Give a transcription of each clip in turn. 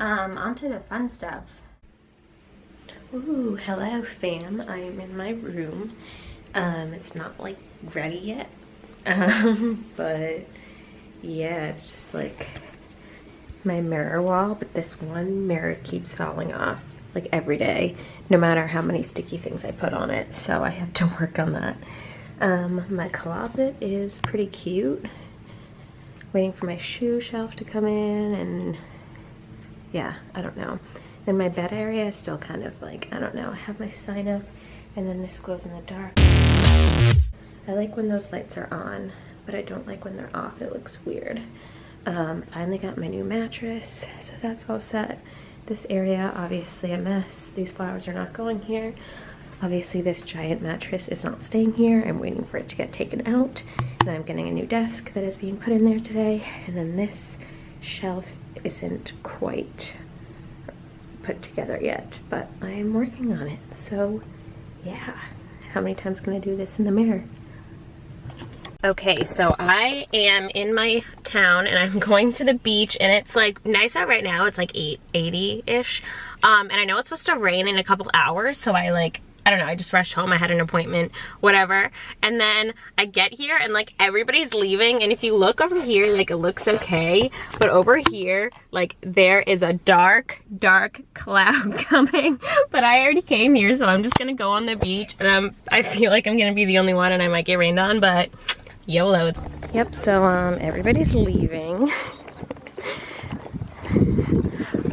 On to the fun stuff. Ooh, hello fam. I'm in my room. It's not like ready yet. But yeah, it's just like my mirror wall, but this one mirror keeps falling off like every day, no matter how many sticky things I put on it. So I have to work on that. My closet is pretty cute. Waiting for my shoe shelf to come in, and yeah, I don't know. Then my bed area is still kind of like, I don't know, I have my sign up, and then this glows in the dark. I like when those lights are on, but I don't like when they're off. It looks weird. Finally got my new mattress, so that's all set. This area, obviously a mess. These flowers are not going here. Obviously this giant mattress is not staying here. I'm waiting for it to get taken out. And I'm getting a new desk that is being put in there today. And then this shelf isn't quite put together yet, but I am working on it. So yeah, how many times can I do this in the mirror? Okay, so I am in my town and I'm going to the beach, and it's like nice out right now. It's like 80-ish. And I know it's supposed to rain in a couple hours, so I don't know, I just rushed home. I had an appointment, whatever. And then I get here and like everybody's leaving. And if you look over here, like it looks okay. But over here, like there is a dark, dark cloud coming. But I already came here, so I'm just gonna go on the beach. And I feel like I'm gonna be the only one and I might get rained on, but YOLO. Yep, so everybody's leaving.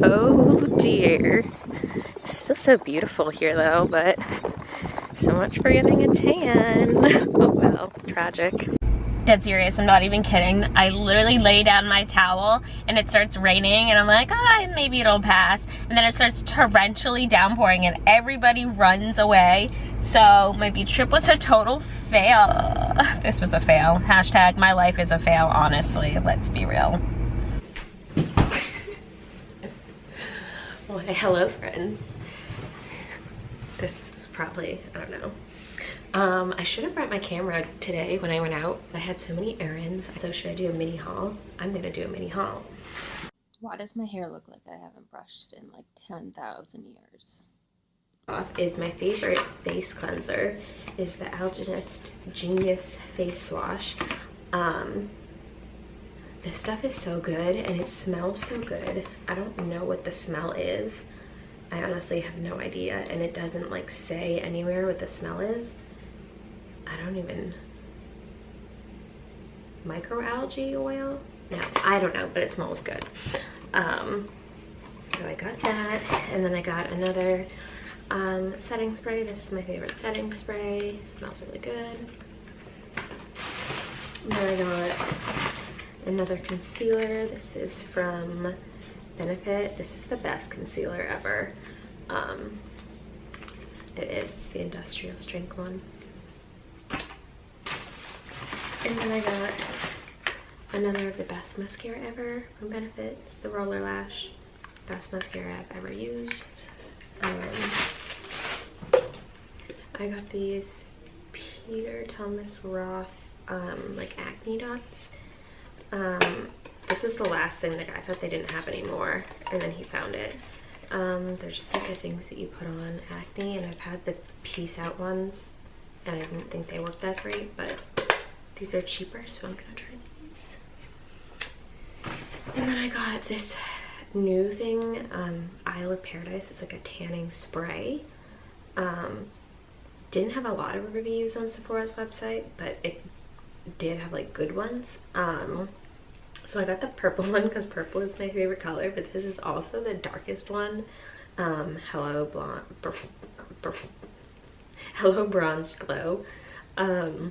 Oh dear. Still so beautiful here though, but so much for getting a tan. Oh well, tragic. Dead serious, I'm not even kidding. I literally lay down my towel and it starts raining and I'm like, maybe it'll pass. And then it starts torrentially downpouring and everybody runs away. So my beach trip was a total fail. This was a fail. Hashtag my life is a fail, honestly. Let's be real. Why, hello friends. This is probably, I don't know. I should have brought my camera today when I went out. I had so many errands. So should I do a mini haul? I'm gonna do a mini haul. Why does my hair look like I haven't brushed it in like 10,000 years? Is my favorite face cleanser is the Algenist Genius Face Wash. This stuff is so good and it smells so good. I don't know what the smell is. I honestly have no idea, and it doesn't like say anywhere what the smell is. I don't even, microalgae oil? No, I don't know, but it smells good. So I got that, and then I got another setting spray. This is my favorite setting spray. It smells really good. And then I got another concealer. This is from Benefit. This is the best concealer ever. It's the industrial strength one. And then I got another of the best mascara ever from Benefit. It's the Roller Lash. Best mascara I've ever used. I got these Peter Thomas Roth like acne dots. This was the last thing the guy thought they didn't have anymore, and then he found it. They're just like the things that you put on acne, and I've had the Peace Out ones, and I didn't think they worked that great, but these are cheaper, so I'm gonna try these. And then I got this new thing, Isle of Paradise. It's like a tanning spray. Didn't have a lot of reviews on Sephora's website, but it did have like good ones. So I got the purple one because purple is my favorite color, but this is also the darkest one. Hello Bronzed Glow. And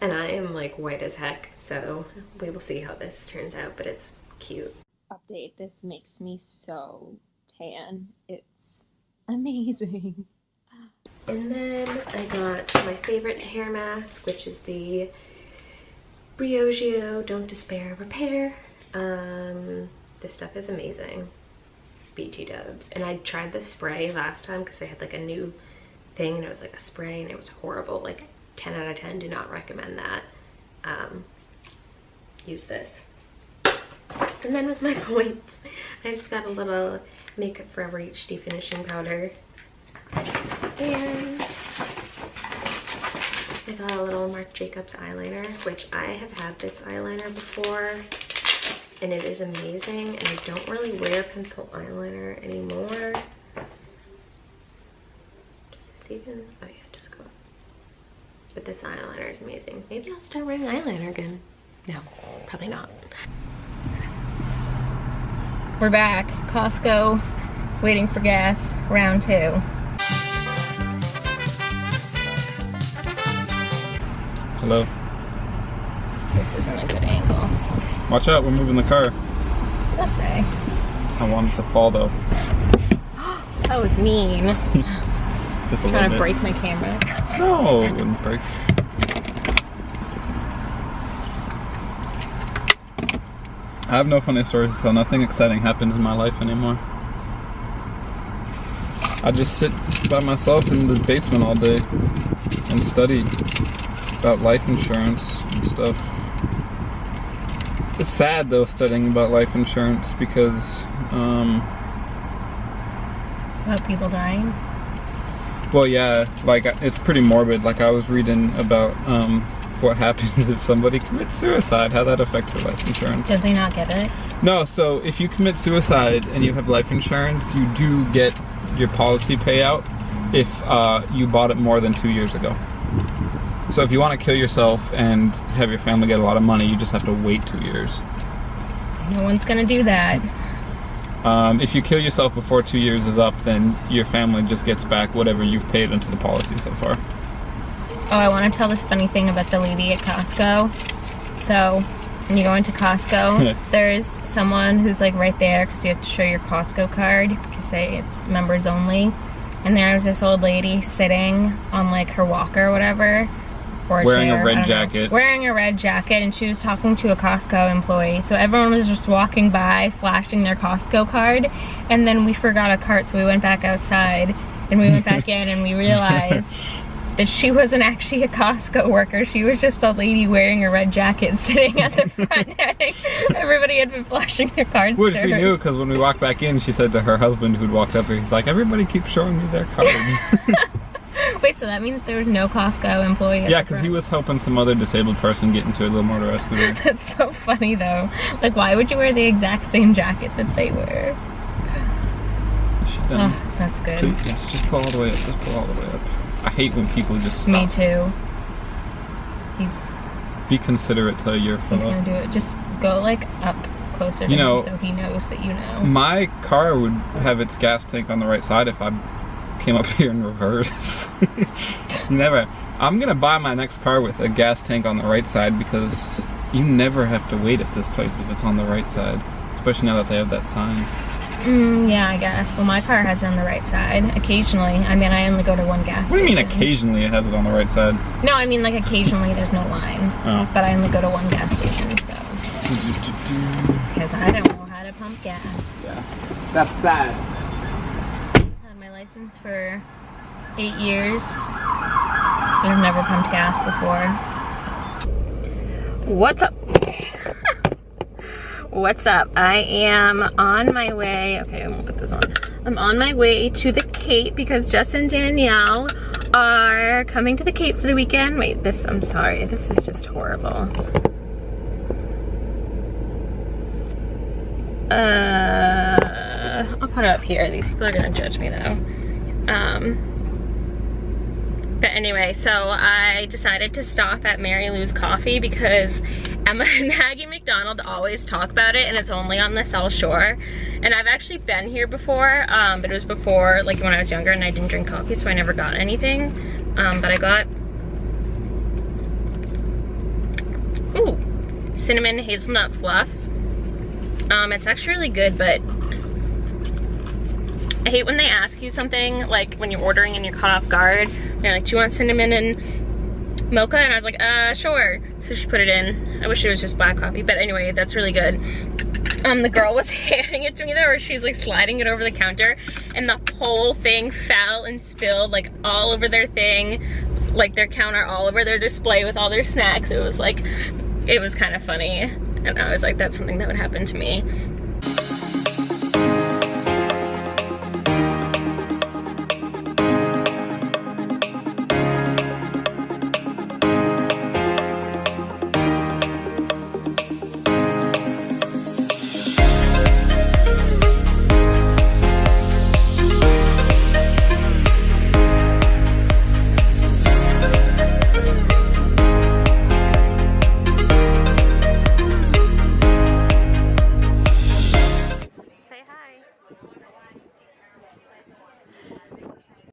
I am like white as heck, so we will see how this turns out, but it's cute. Update, this makes me so tan. It's amazing. And then I got my favorite hair mask, which is the Briogeo Don't Despair Repair. This stuff is amazing. BT dubs. And I tried the spray last time because they had like a new thing and it was like a spray and it was horrible. Like 10 out of 10, do not recommend that. Use this. And then with my points, I just got a little Makeup Forever HD finishing powder. And I got a little Marc Jacobs eyeliner, which I have had this eyeliner before, and it is amazing. And I don't really wear pencil eyeliner anymore. Does this even? Oh yeah, just go. But this eyeliner is amazing. Maybe I'll start wearing eyeliner again. No, probably not. We're back. Costco, waiting for gas, round 2. Hello. This isn't a good angle. Watch out, we're moving the car. I'll say. I want it to fall though. That was mean. Just a Trying little to bit. break my camera. No, it wouldn't break. I have no funny stories to tell. Nothing exciting happens in my life anymore. I just sit by myself in the basement all day and study about life insurance and stuff. It's sad though, studying about life insurance, because It's about people dying. well, yeah, like it's pretty morbid. Like I was reading about what happens if somebody commits suicide, how that affects their life insurance. Did they not get it? No, so if you commit suicide and you have life insurance, you do get your policy payout if you bought it more than 2 years ago. So if you want to kill yourself and have your family get a lot of money, you just have to wait 2 years. No one's gonna do that. If you kill yourself before 2 years is up, then your family just gets back whatever you've paid into the policy so far. Oh, I want to tell this funny thing about the lady at Costco. So, when you go into Costco, there's someone who's like right there because you have to show your Costco card because it's members only. And there was this old lady sitting on like her walker or whatever. Or Wearing chair, a red jacket. Wearing a red jacket, and she was talking to a Costco employee. So everyone was just walking by, flashing their Costco card. And then we forgot a cart, so we went back outside. And we went back in and we realized that she wasn't actually a Costco worker. She was just a lady wearing a red jacket sitting at the front. Everybody had been flashing their cards Which to we her. knew, because when we walked back in, she said to her husband who'd walked up here, he's like, everybody keeps showing me their cards. Wait, so that means there was no Costco employee at Yeah, the because front? he was helping some other disabled person get into a little motorized scooter. That's so funny though. Like, why would you wear the exact same jacket that they wear? She done. Oh, that's good. Please, yes, just pull all the way up. Just pull all the way up. I hate when people just stop. Me too. He's Be considerate to your he's fellow. gonna do it. Just go like up closer to You know, him so he knows that you know. My car would have its gas tank on the right side if I came up here in reverse. Never. I'm gonna buy my next car with a gas tank on the right side, because you never have to wait at this place if it's on the right side. Especially now that they have that sign. Yeah, I guess. Well, my car has it on the right side. Occasionally. I mean, I only go to one gas What do station. you mean occasionally it has it on the right side? No, I mean like occasionally there's no line. Oh. But I only go to one gas station, so. Because I don't know how to pump gas. Yeah. That's sad. Had my license for 8 years. But I've never pumped gas before. What's up? What's up? I am on my way. Okay, I won't put this on. I'm on my way to the Cape because Jess and Danielle are coming to the Cape for the weekend. Wait, I'm sorry. This is just horrible. I'll put it up here. These people are gonna judge me though. But anyway, so I decided to stop at Mary Lou's Coffee because Emma and Maggie McDonald always talk about it, and it's only on the South Shore. And I've actually been here before, but it was before, like when I was younger and I didn't drink coffee, so I never got anything. But I got, ooh, cinnamon hazelnut fluff. It's actually really good, but I hate when they ask you something, like when you're ordering and you're caught off guard. They're like, do you want cinnamon and mocha? And I was like, sure. So she put it in. I wish it was just black coffee, but anyway, that's really good. The girl was handing it to me though, or she's like sliding it over the counter, and the whole thing fell and spilled like all over their thing, like their counter, all over their display with all their snacks. It was like, it was kind of funny. And I was like, that's something that would happen to me.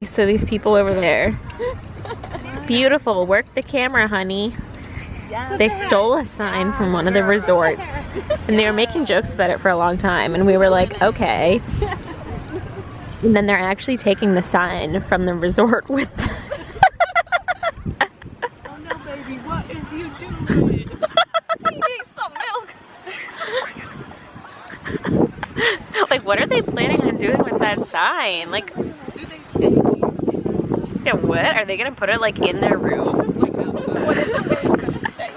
So these people over there, beautiful, work the camera, honey. They stole a sign from one of the resorts and they were making jokes about it for a long time and we were like, okay. And then they're actually taking the sign from the resort with them. Oh no, baby, what is you doing? He needs some milk. Like, what are they planning on doing with that sign? Like, Do they stay here? yeah, what? Are they gonna put it like in their room? What is the baby gonna say?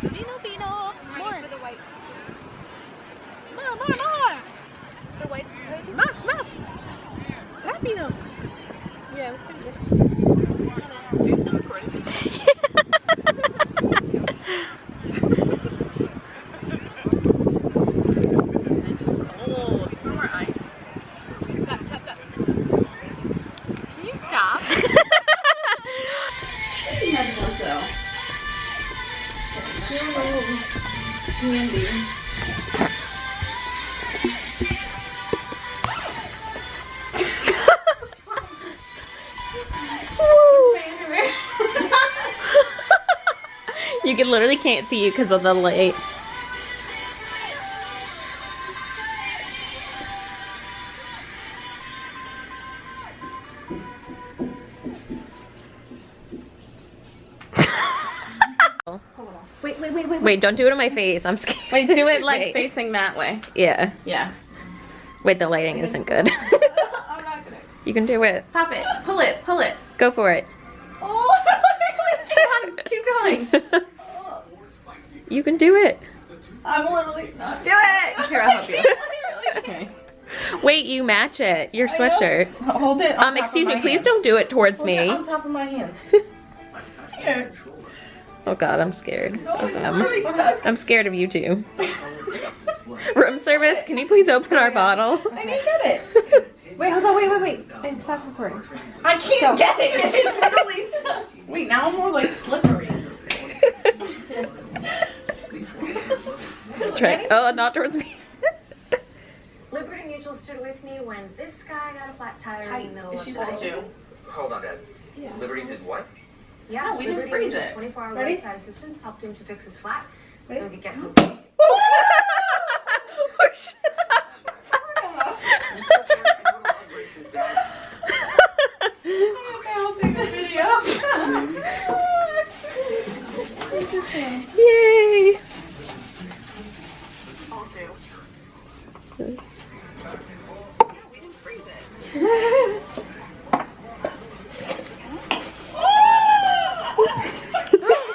Vino, Vino. More. For the white. More. The white. Más. That Vino. Yeah, it was pretty good. Are you still recording? You can literally can't see you because of the light. Wait, don't do it on my face. I'm scared. Wait, do it like Wait. facing that way. Yeah. Yeah. Wait, the lighting isn't good. I'm not gonna. You can do it. Pop it. Pull it. Go for it. Oh, keep going. You can do it. I'm literally not. Do it. Here, I'll help you. Okay. Wait, you match it. Your sweatshirt. Hold it. on top Excuse of me, my please hand. don't do it towards Hold it me. on top of my hand. Here. Oh god, I'm scared of them. Really stuck. I'm scared of you too. Room service, can you please open our bottle? I didn't get it. Wait, hold on. Wait. It stopped recording. I can't get it. It's literally stuck. Wait, now I'm more like slippery. Try. Oh, not towards me. Liberty Mutual stood with me when this guy got a flat tire in the middle of She the told you. Hold on, Dad. Yeah. Liberty did what? Yeah, No, we didn't Liberty freeze Mutual it. 24-hour Ready? roadside assistance helped him to fix his flat so Ready? he could get home safe. Yay!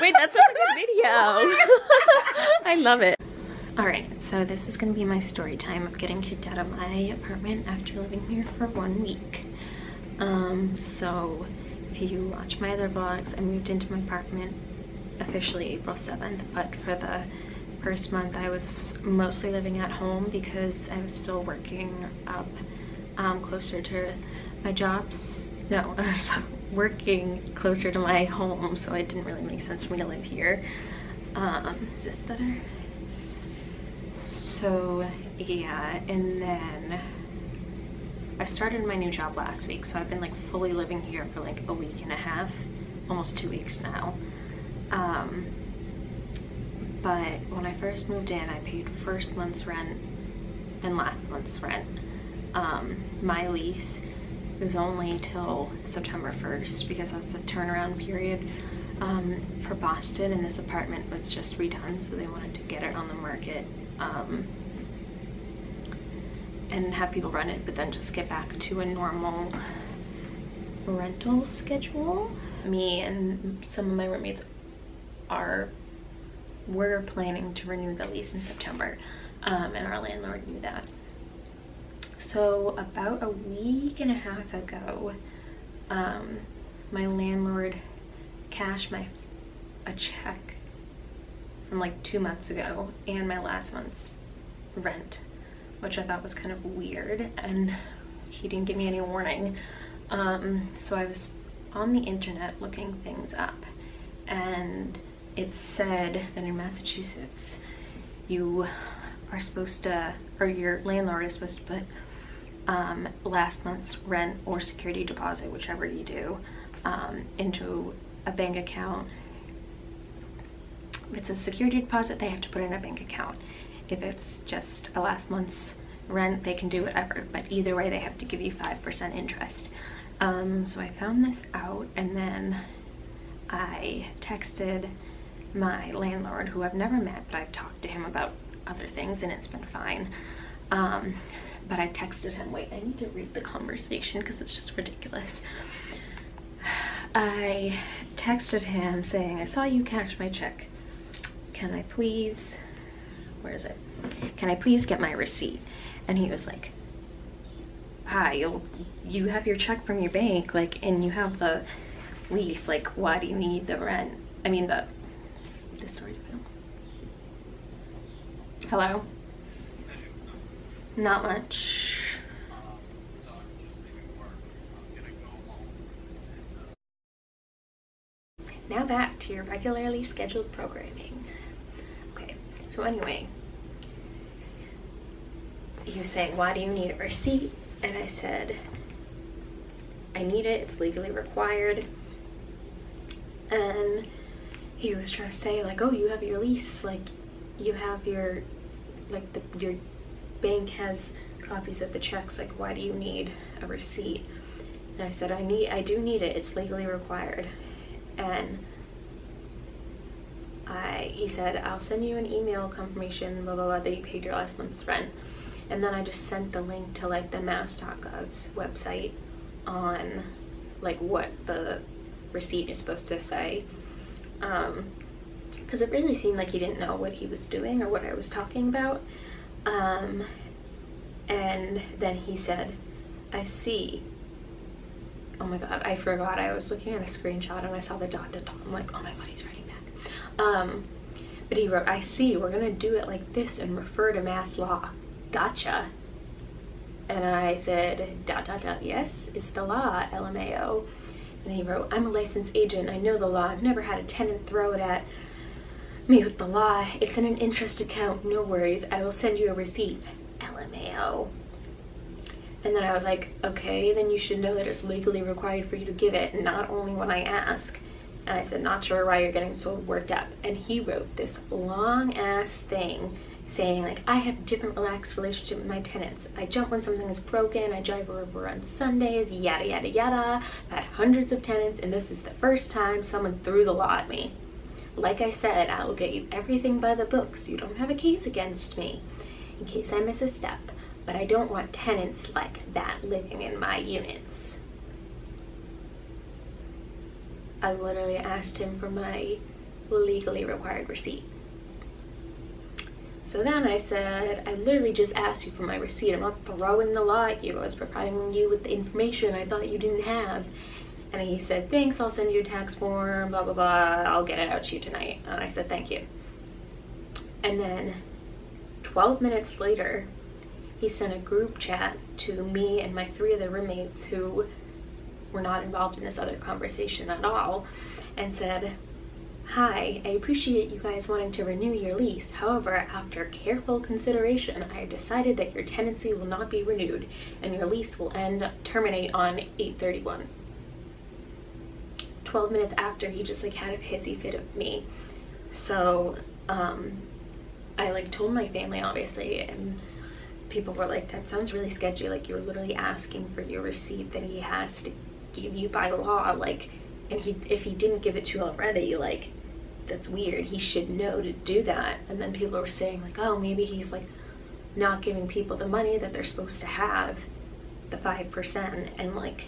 Wait, that's such a good video. I love it. Alright, so this is gonna be my story time of getting kicked out of my apartment after living here for 1 week. So if you watch my other vlogs, I moved into my apartment officially April 7th, but for the first month I was mostly living at home because I was still working up closer to my jobs. No, I was working closer to my home, so it didn't really make sense for me to live here. Is this better? So yeah, and then I started my new job last week, so I've been like fully living here for like a week and a half, almost 2 weeks now. But when I first moved in, I paid first month's rent and last month's rent. My lease was only till September 1st because that's a turnaround period for Boston, and this apartment was just redone, so they wanted to get it on the market and have people run it, but then just get back to a normal rental schedule. Me and some of my roommates were planning to renew the lease in September, and our landlord knew that. So about a week and a half ago, my landlord cashed a check from like 2 months ago and my last month's rent, which I thought was kind of weird, and he didn't give me any warning. So I was on the internet looking things up, and it said that in Massachusetts you are supposed to, or your landlord is supposed to put last month's rent or security deposit, whichever you do, into a bank account. If it's a security deposit, they have to put it in a bank account. If it's just a last month's rent, they can do whatever, but either way they have to give you 5% interest. So I found this out, and then I texted my landlord, who I've never met, but I've talked to him about other things and it's been fine. But I texted him, wait, I need to read the conversation because it's just ridiculous. I texted him saying, I saw you cash my check. Can I please, where is it? Can I please get my receipt? And he was like, hi, you have your check from your bank, like, and you have the lease, like, why do you need the rent? I mean, the storage bill. Hello? Not much. Now back to your regularly scheduled programming. Okay, so anyway, he was saying, why do you need a receipt? And I said, I need it, it's legally required. And he was trying to say, like, oh, you have your lease, like, you have your, like, your bank has copies of the checks, like, why do you need a receipt? And I said, I do need it, it's legally required. And he said, I'll send you an email confirmation, blah, blah, blah, that you paid your last month's rent. And then I just sent the link to, like, the mass.gov's website on, like, what the receipt is supposed to say. Because it really seemed like he didn't know what he was doing or what I was talking about. And then he said, I see. Oh my god, I forgot. I was looking at a screenshot and I saw the dot dot dot. I'm like, oh my god, he's writing back. But he wrote, I see, we're gonna do it like this and refer to mass law. Gotcha. And I said, dot dot dot, yes, it's the law, LMAO. And he wrote, I'm a licensed agent, I know the law, I've never had a tenant throw it at me with the law. It's in an interest account, no worries, I will send you a receipt, LMAO. And then I was like, okay, then you should know that it's legally required for you to give it, not only when I ask. And I said, not sure why you're getting so worked up. And he wrote this long ass thing saying, like, I have a different relaxed relationship with my tenants. I jump when something is broken, I drive over on Sundays, yada yada yada. I've had hundreds of tenants and this is the first time someone threw the law at me. Like I said, I will get you everything by the books. You don't have a case against me in case I miss a step. But I don't want tenants like that living in my units. I literally asked him for my legally required receipt. So then I said, I literally just asked you for my receipt. I'm not throwing the law at you. I was providing you with the information I thought you didn't have. And he said, thanks, I'll send you a tax form, blah, blah, blah. I'll get it out to you tonight. And I said, thank you. And then 12 minutes later, he sent a group chat to me and my 3 other roommates who were not involved in this other conversation at all, and said, hi, I appreciate you guys wanting to renew your lease. However, after careful consideration, I have decided that your tenancy will not be renewed and your lease will terminate on 8/31. 12 minutes after, he just like had a hissy fit of me. So I like told my family, obviously, and people were like, that sounds really sketchy, like you're literally asking for your receipt that he has to give you by law, like, and if he didn't give it to you already, like, that's weird, he should know to do that. And then people were saying like, oh, maybe he's like not giving people the money that they're supposed to have, the 5%, and like,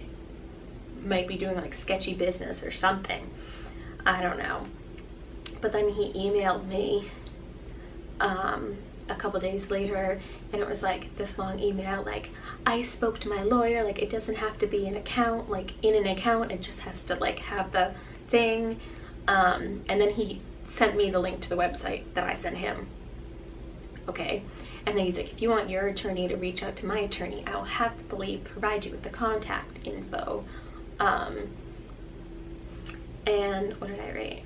might be doing like sketchy business or something. I don't know. But then he emailed me a couple days later, and it was like this long email like, I spoke to my lawyer, like it doesn't have to be an account, like in an account, it just has to like have the thing. And then he sent me the link to the website that I sent him. Okay, and then he's like, if you want your attorney to reach out to my attorney, I'll happily provide you with the contact info. And what did I write?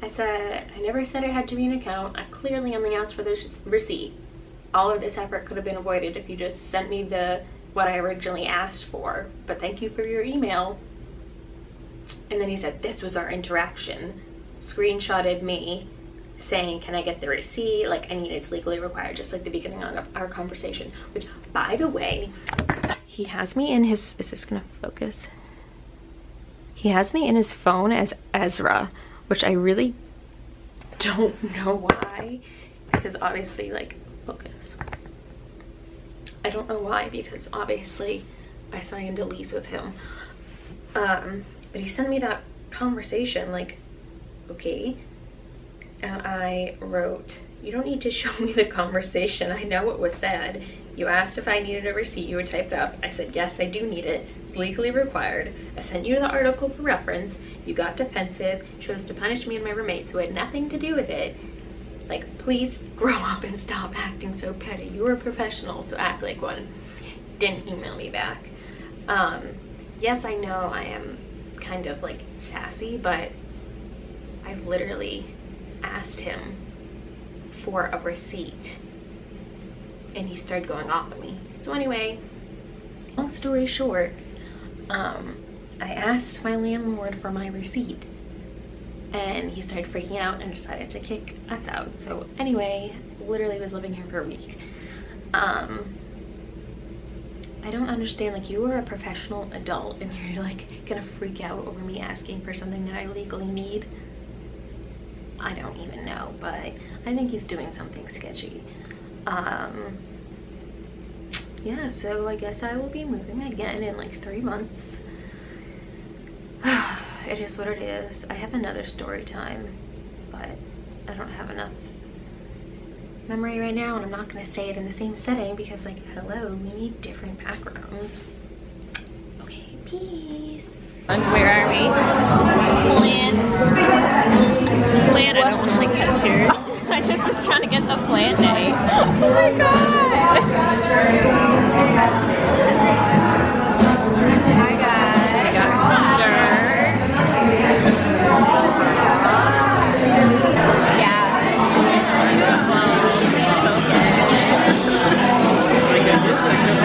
I said, I never said it had to be an account. I clearly only asked for the receipt. All of this effort could have been avoided if you just sent me what I originally asked for. But thank you for your email. And then he said, this was our interaction. Screenshotted me saying, can I get the receipt? Like, I need it's legally required, just like the beginning of our conversation. Which, by the way, he has me in his, is this gonna focus? He has me in his phone as Ezra, which I really don't know why, because obviously, like, focus. I don't know why, because obviously I signed a lease with him. But he sent me that conversation, like, okay. And I wrote, you don't need to show me the conversation. I know what was said. You asked if I needed a receipt. You were typed up. I said, yes, I do need it. It's legally required. I sent you the article for reference. You got defensive, chose to punish me and my roommates who had nothing to do with it. Like, please grow up and stop acting so petty. You were a professional, so act like one. Didn't email me back. Yes, I know I am kind of like sassy, but I literally asked him for a receipt and he started going off at me. So anyway, long story short, I asked my landlord for my receipt and he started freaking out and decided to kick us out. So anyway, literally was living here for a week. I don't understand, like, you are a professional adult and you're like gonna freak out over me asking for something that I legally need. I don't even know, but I think he's doing something sketchy. Yeah, so I guess I will be moving again in like 3 months. It is what it is. I have another story time, but I don't have enough memory right now, and I'm not gonna say it in the same setting because, like, hello, we need different backgrounds. Okay, peace. And where are we? Plant, I don't want to like touch yours. I just was trying to get the plant name. Oh my god! Hi guys. I got some dirt. Yeah.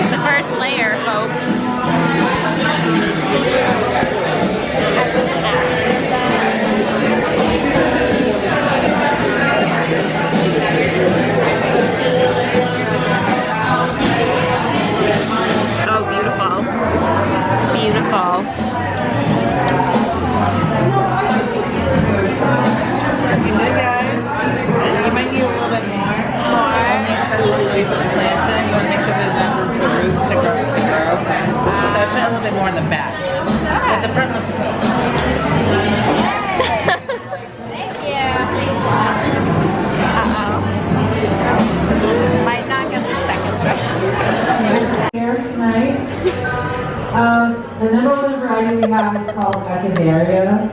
It's the first layer, folks. Oh, beautiful. Beautiful. Looking good, guys. You might need a little bit more. We put the plants in. You want to make sure there's enough room for the roots to grow. So I put a little bit more in the back. But the front looks good. Thank you. Might not get the second one. Here tonight. The number one variety we have is called Echeveria.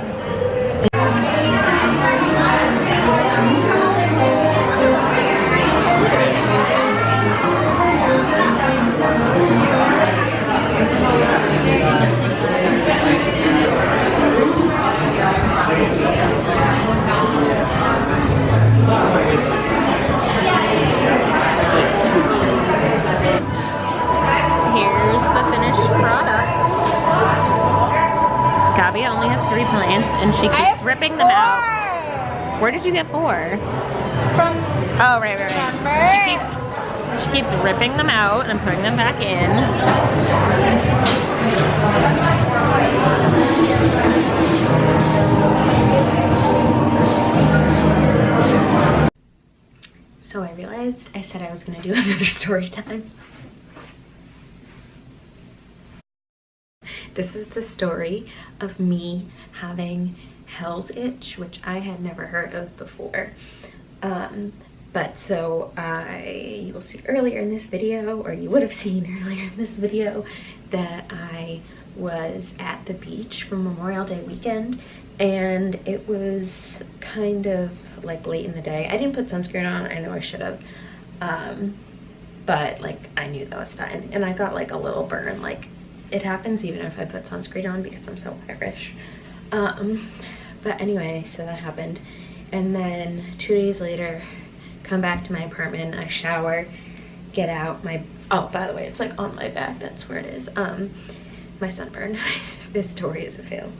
Here's the finished product. Gabi only has 3 plants and she keeps ripping them out. Where did you get 4? From Oh, right. She keeps ripping them out and putting them back in. So I realized I said I was gonna do another story time. This is the story of me having Hell's Itch, which I had never heard of before. But so you will see earlier in this video, or you would have seen earlier in this video, that I was at the beach for Memorial Day weekend, and it was kind of like late in the day. I didn't put sunscreen on, I know I should have, but like I knew that was fine. And I got like a little burn, like it happens even if I put sunscreen on because I'm so Irish. But anyway, so that happened. And then 2 days later, come back to my apartment, I shower, get out my, oh, by the way, it's like on my back, that's where it is. My sunburn. This story is a fail.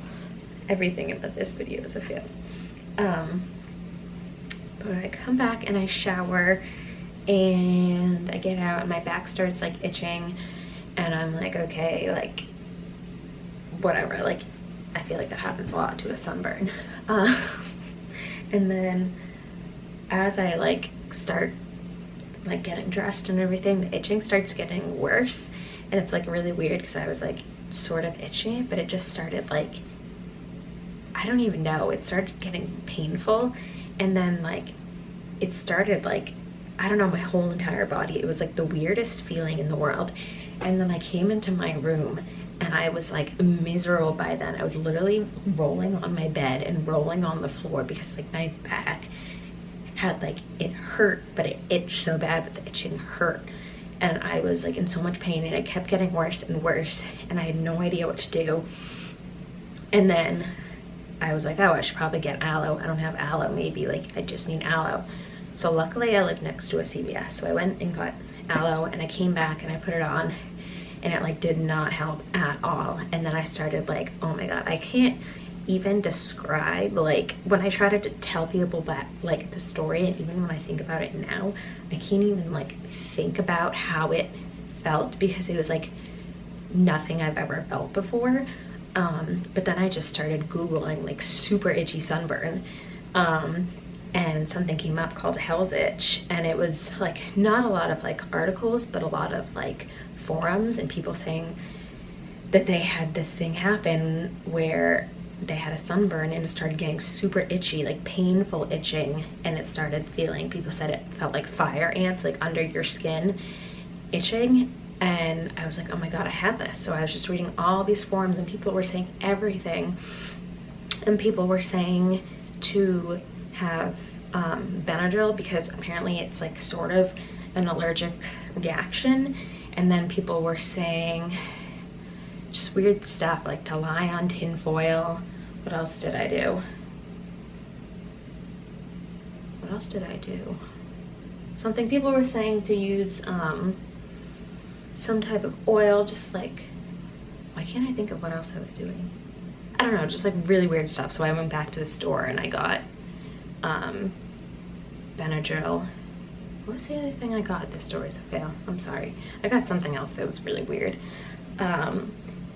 Everything about this video is a fail. But I come back and I shower and I get out and my back starts like itching and I'm like, okay, like whatever, like I feel like that happens a lot to a sunburn. And then as I like start like getting dressed and everything, the itching starts getting worse, and it's like really weird because I was like sort of itchy, but it just started like, I don't even know, it started getting painful, and then like it started like, I don't know, my whole entire body, it was like the weirdest feeling in the world. And then I came into my room and I was like miserable by then. I was literally rolling on my bed and rolling on the floor because like my back had like, it hurt, but it itched so bad, but the itching hurt. And I was like in so much pain and it kept getting worse and worse and I had no idea what to do. And then I was like, oh, I should probably get aloe. I don't have aloe, maybe like I just need aloe. So luckily I live next to a CVS. So I went and got aloe and I came back and I put it on and it like did not help at all. And then I started like, oh my God, I can't even describe, like when I try to tell people that like the story, and even when I think about it now, I can't even like think about how it felt because it was like nothing I've ever felt before. But then I just started Googling like super itchy sunburn, and something came up called Hell's Itch, and it was like not a lot of like articles, but a lot of like forums and people saying that they had this thing happen where they had a sunburn and it started getting super itchy, like painful itching, and it started feeling, people said it felt like fire ants like under your skin itching. And I was like, oh my God, I had this. So I was just reading all these forums and people were saying everything, and people were saying to have Benadryl because apparently it's like sort of an allergic reaction. And then people were saying just weird stuff like to lie on tin foil. What else did I do? What else did I do? Something people were saying to use some type of oil, just like, why can't I think of what else I was doing? I don't know, just like really weird stuff. So I went back to the store and I got Benadryl. What was the other thing I got at the store? Is a fail. I'm sorry. I got something else that was really weird.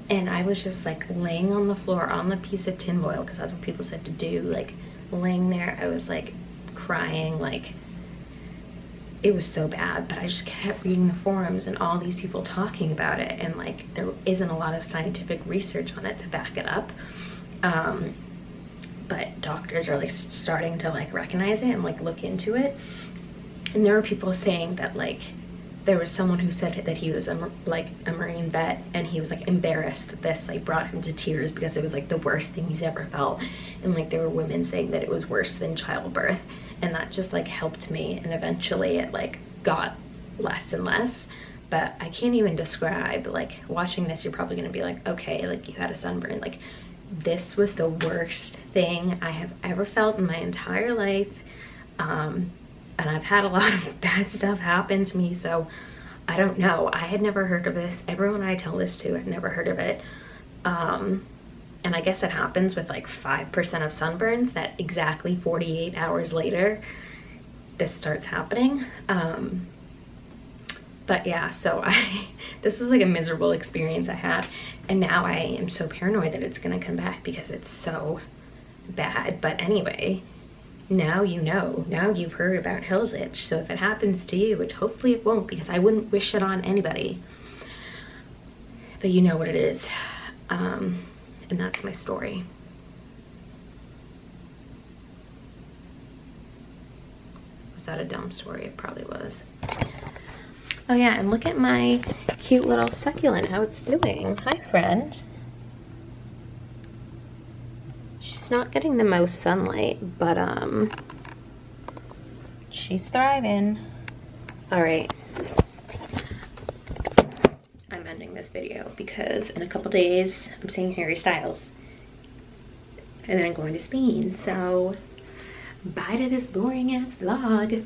And I was just like laying on the floor on the piece of tin foil because that's what people said to do. Like laying there, I was like crying, like it was so bad, but I just kept reading the forums and all these people talking about it, and like there isn't a lot of scientific research on it to back it up. But doctors are like starting to like recognize it and like look into it. And there were people saying that like there was someone who said that he was a Marine vet, and he was like embarrassed that this like brought him to tears because it was like the worst thing he's ever felt. And like there were women saying that it was worse than childbirth, and that just like helped me, and eventually it like got less and less. But I can't even describe, like watching this you're probably gonna be like, okay, like you had a sunburn. Like this was the worst thing I have ever felt in my entire life. And I've had a lot of bad stuff happen to me, so I don't know. I had never heard of this. Everyone I tell this to had never heard of it. And I guess it happens with like 5% of sunburns, that exactly 48 hours later, this starts happening. But yeah, so this was like a miserable experience I had. And now I am so paranoid that it's gonna come back because it's so bad. But anyway, now you know, now you've heard about Hell's Itch. So if it happens to you, which hopefully it won't because I wouldn't wish it on anybody, but you know what it is. And that's my story. Was that a dumb story? It probably was. Oh yeah, and look at my cute little succulent, how it's doing. Hi, friend. She's not getting the most sunlight, but she's thriving. All right. I'm ending this video because in a couple days I'm seeing Harry Styles. And then I'm going to Spain, so bye to this boring ass vlog.